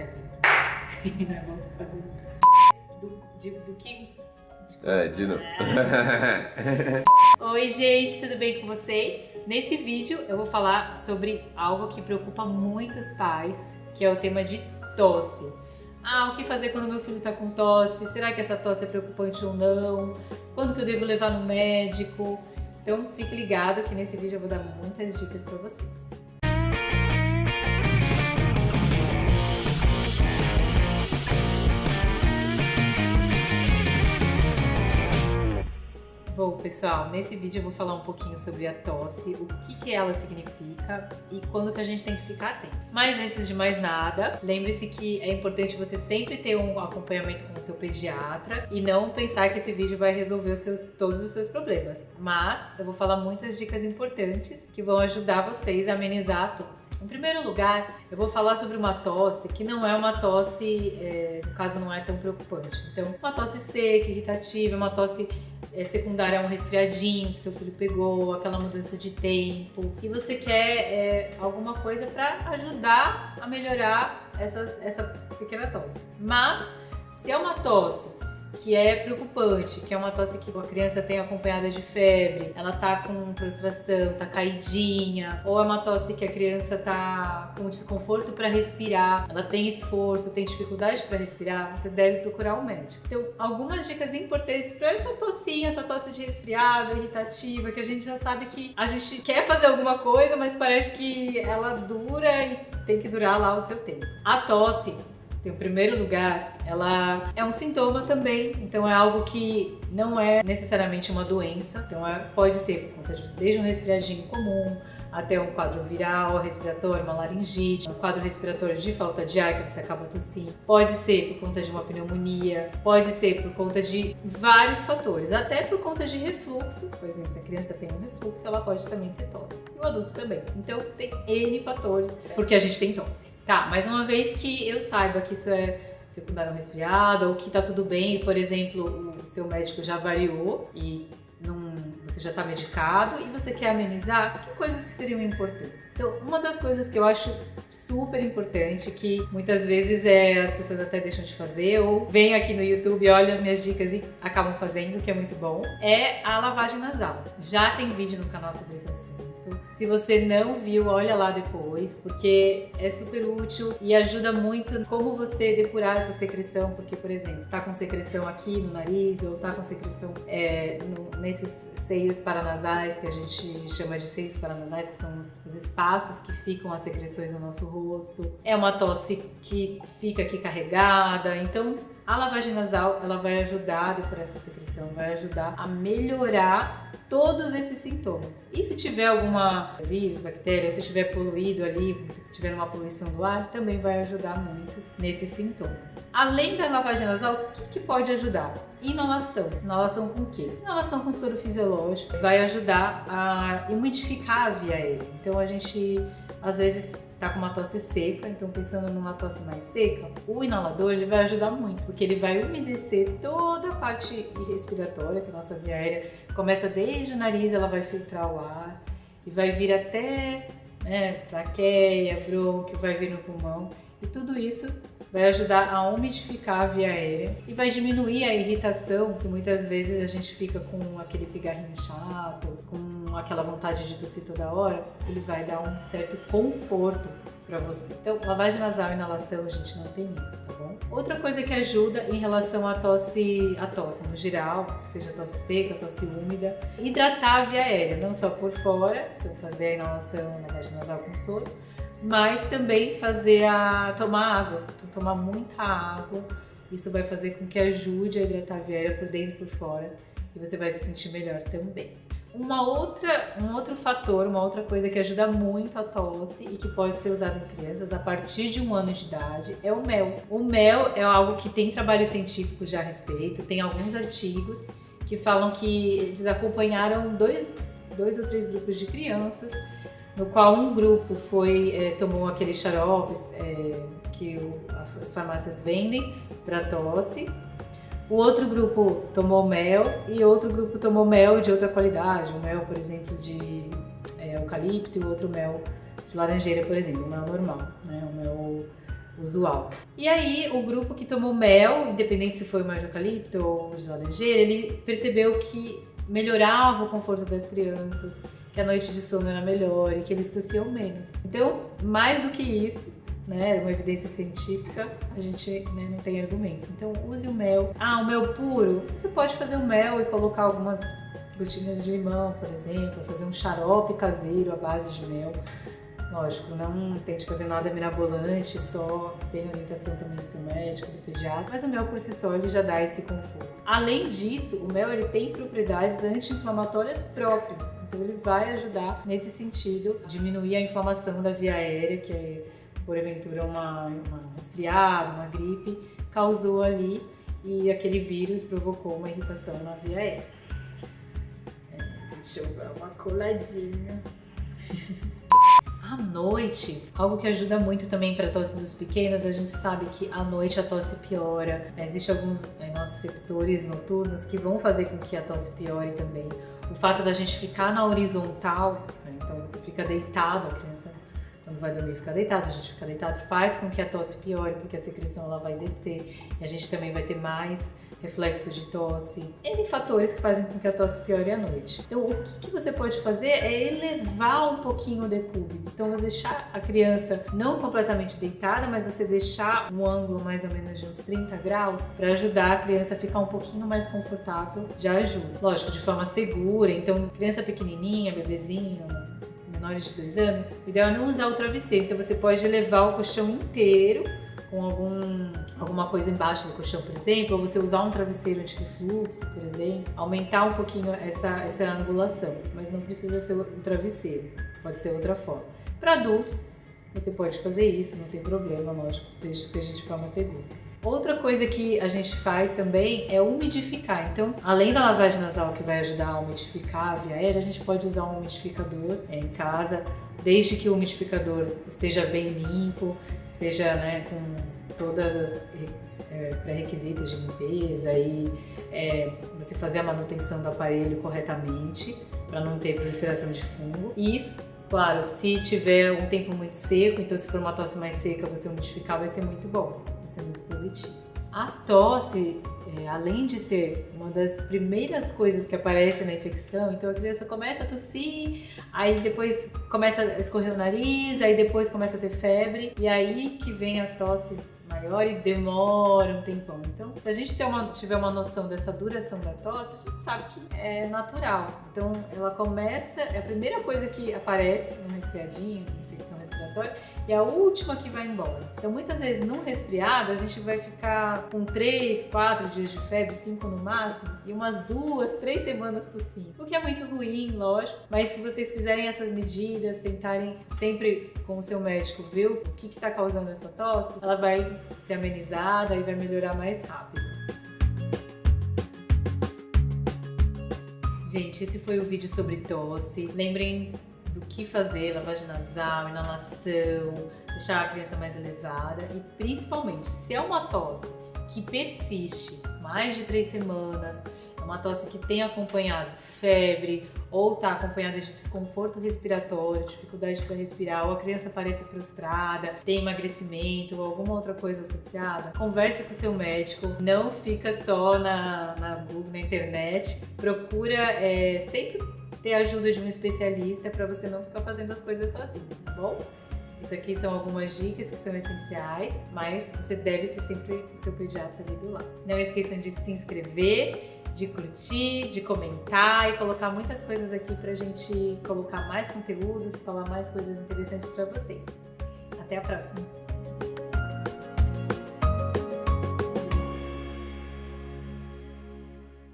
Assim. Não é bom fazer isso. Do que... De novo. Oi, gente, tudo bem com vocês? Nesse vídeo eu vou falar sobre algo que preocupa muitos pais, que é o tema de tosse. O que fazer quando meu filho tá com tosse? Será que essa tosse é preocupante ou não? Quando que eu devo levar no médico? Então fique ligado que nesse vídeo eu vou dar muitas dicas pra vocês. Bom, pessoal, nesse vídeo eu vou falar um pouquinho sobre a tosse, o que ela significa e quando que a gente tem que ficar atento. Mas antes de mais nada, lembre-se que é importante você sempre ter um acompanhamento com o seu pediatra e não pensar que esse vídeo vai resolver todos os seus problemas. Mas eu vou falar muitas dicas importantes que vão ajudar vocês a amenizar a tosse. Em primeiro lugar, eu vou falar sobre uma tosse que não é uma tosse, no caso não é tão preocupante. Então, uma tosse seca, irritativa, uma tosse secundária a um resfriadinho que seu filho pegou, aquela mudança de tempo, e você quer alguma coisa para ajudar a melhorar essa pequena tosse. Mas se é uma tosse que é preocupante, que é uma tosse que a criança tem acompanhada de febre, ela tá com prostração, tá caidinha, ou é uma tosse que a criança tá com desconforto para respirar, ela tem esforço, tem dificuldade para respirar, você deve procurar um médico. Então, algumas dicas importantes para essa tossinha, essa tosse de resfriado, irritativa, que a gente já sabe que a gente quer fazer alguma coisa, mas parece que ela dura e tem que durar lá o seu tempo. A tosse, em primeiro lugar, ela é um sintoma também, então é algo que não é necessariamente uma doença, então pode ser por conta desde um resfriadinho comum, até um quadro viral, respiratório, uma laringite, um quadro respiratório de falta de ar que você acaba tossindo. Pode ser por conta de uma pneumonia, pode ser por conta de vários fatores, até por conta de refluxo. Por exemplo, se a criança tem um refluxo, ela pode também ter tosse. E o adulto também. Então tem N fatores porque a gente tem tosse. Tá, mas uma vez que eu saiba que isso é secundário a um resfriado ou que tá tudo bem, por exemplo, o seu médico já avaliou e você já está medicado e você quer amenizar, que coisas que seriam importantes? Então, uma das coisas que eu acho super importante, que muitas vezes as pessoas até deixam de fazer ou vêm aqui no YouTube, olham as minhas dicas e acabam fazendo, que é muito bom, é a lavagem nasal. Já tem vídeo no canal sobre esse assunto. Se você não viu, olha lá depois, porque é super útil e ajuda muito como você depurar essa secreção, porque, por exemplo, tá com secreção aqui no nariz ou tá com secreção nesses seios paranasais, que a gente chama de seios paranasais, que são os espaços que ficam as secreções no nosso rosto. É uma tosse que fica aqui carregada, então a lavagem nasal ela vai ajudar a depurar essa secreção, vai ajudar a melhorar todos esses sintomas. E se tiver alguma vírus, bactéria, se estiver poluído ali, se tiver uma poluição do ar, também vai ajudar muito nesses sintomas. Além da lavagem nasal, o que pode ajudar? Inalação. Inalação com o quê? Inalação com soro fisiológico vai ajudar a umidificar a via aérea. Então a gente às vezes tá com uma tosse seca, então pensando numa tosse mais seca, o inalador ele vai ajudar muito, porque ele vai umedecer toda a parte respiratória, que a nossa via aérea começa desde o nariz, ela vai filtrar o ar e vai vir até traqueia, brônquio, vai vir no pulmão e tudo isso vai ajudar a umidificar a via aérea e vai diminuir a irritação, que muitas vezes a gente fica com aquele pigarrinho chato, com aquela vontade de tossir toda hora, ele vai dar um certo conforto para você. Então, lavagem nasal e inalação a gente não tem erro, tá bom? Outra coisa que ajuda em relação à tosse no geral, seja tosse seca, tosse úmida, hidratar a via aérea, não só por fora, então fazer a inalação, lavagem nasal com soro, mas também tomar água, então tomar muita água, isso vai fazer com que ajude a hidratar a via aérea por dentro e por fora e você vai se sentir melhor também. Um outro fator, uma outra coisa que ajuda muito a tosse e que pode ser usado em crianças a partir de 1 ano de idade é o mel. O mel é algo que tem trabalhos científicos já a respeito, tem alguns artigos que falam que eles acompanharam dois ou três grupos de crianças, no qual um grupo tomou aqueles xaropes que as farmácias vendem para tosse, o outro grupo tomou mel e outro grupo tomou mel de outra qualidade, um mel, por exemplo, de eucalipto e outro mel de laranjeira, por exemplo, um mel normal, né? usual. E aí, o grupo que tomou mel, independente se foi o mel de eucalipto ou de laranjeira, ele percebeu que melhorava o conforto das crianças, que a noite de sono era melhor e que eles tossiam menos. Então, mais do que isso, né, uma evidência científica, a gente, né, não tem argumentos. Então, use o mel. O mel puro, você pode fazer o mel e colocar algumas gotinhas de limão, por exemplo, fazer um xarope caseiro à base de mel. Lógico, não tente fazer nada mirabolante, só tem orientação também do seu médico, do pediatra, mas o mel por si só ele já dá esse conforto. Além disso, o mel ele tem propriedades anti-inflamatórias próprias, então ele vai ajudar nesse sentido, diminuir a inflamação da via aérea, que é, porventura, um resfriado, uma gripe, causou ali e aquele vírus provocou uma irritação na via aérea. Deixa eu dar uma coladinha. À noite, algo que ajuda muito também para a tosse dos pequenos, a gente sabe que à noite a tosse piora. Existem alguns nossos receptores noturnos que vão fazer com que a tosse piore também. O fato da gente ficar na horizontal, né, então você fica deitado, a criança quando vai dormir fica deitada, a gente fica deitado, faz com que a tosse piore, porque a secreção ela vai descer e a gente também vai ter mais reflexo de tosse. N fatores que fazem com que a tosse piore à noite. Então, o que você pode fazer é elevar um pouquinho o decúbito. Então, você deixar a criança não completamente deitada, mas você deixar um ângulo mais ou menos de uns 30 graus para ajudar a criança a ficar um pouquinho mais confortável, já ajuda. Lógico, de forma segura. Então, criança pequenininha, bebezinho, menores de 2 anos, o ideal é não usar o travesseiro. Então, você pode levar o colchão inteiro com alguma coisa embaixo do colchão, por exemplo, ou você usar um travesseiro anti-refluxo, por exemplo, aumentar um pouquinho essa angulação, mas não precisa ser um travesseiro, pode ser outra forma. Para adulto, você pode fazer isso, não tem problema, lógico, desde que seja de forma segura. Outra coisa que a gente faz também é umidificar. Então, além da lavagem nasal que vai ajudar a umidificar a via aérea, a gente pode usar um umidificador em casa, desde que o umidificador esteja bem limpo, esteja, né, com todas as pré-requisitos de limpeza e você fazer a manutenção do aparelho corretamente para não ter proliferação de fungo. E isso, claro, se tiver um tempo muito seco, então se for uma tosse mais seca, você umidificar vai ser muito bom, vai ser muito positivo. A tosse, além de ser uma das primeiras coisas que aparece na infecção, então a criança começa a tossir, aí depois começa a escorrer o nariz, aí depois começa a ter febre, e aí que vem a tosse maior e demora um tempão. Então, se a gente tiver uma noção dessa duração da tosse, a gente sabe que é natural. Então, ela começa, é a primeira coisa que aparece no resfriadinho, infecção respiratória, e a última que vai embora. Então, muitas vezes, num resfriado, a gente vai ficar com 3, 4 dias de febre, 5 no máximo, e umas 2, 3 semanas tossindo. O que é muito ruim, lógico, mas se vocês fizerem essas medidas, tentarem sempre com o seu médico ver o que está causando essa tosse, ela vai ser amenizada e vai melhorar mais rápido. Gente, esse foi o vídeo sobre tosse. Lembrem do que fazer, lavagem nasal, inalação, deixar a criança mais elevada e principalmente, se é uma tosse que persiste mais de 3 semanas, é uma tosse que tem acompanhado febre ou está acompanhada de desconforto respiratório, dificuldade para respirar, ou a criança parece prostrada, tem emagrecimento ou alguma outra coisa associada, converse com o seu médico, não fica só na Google, na internet, procura sempre ter a ajuda de um especialista para você não ficar fazendo as coisas sozinho, tá bom? Isso aqui são algumas dicas que são essenciais, mas você deve ter sempre o seu pediatra ali do lado. Não esqueçam de se inscrever, de curtir, de comentar e colocar muitas coisas aqui pra gente colocar mais conteúdos, falar mais coisas interessantes para vocês. Até a próxima!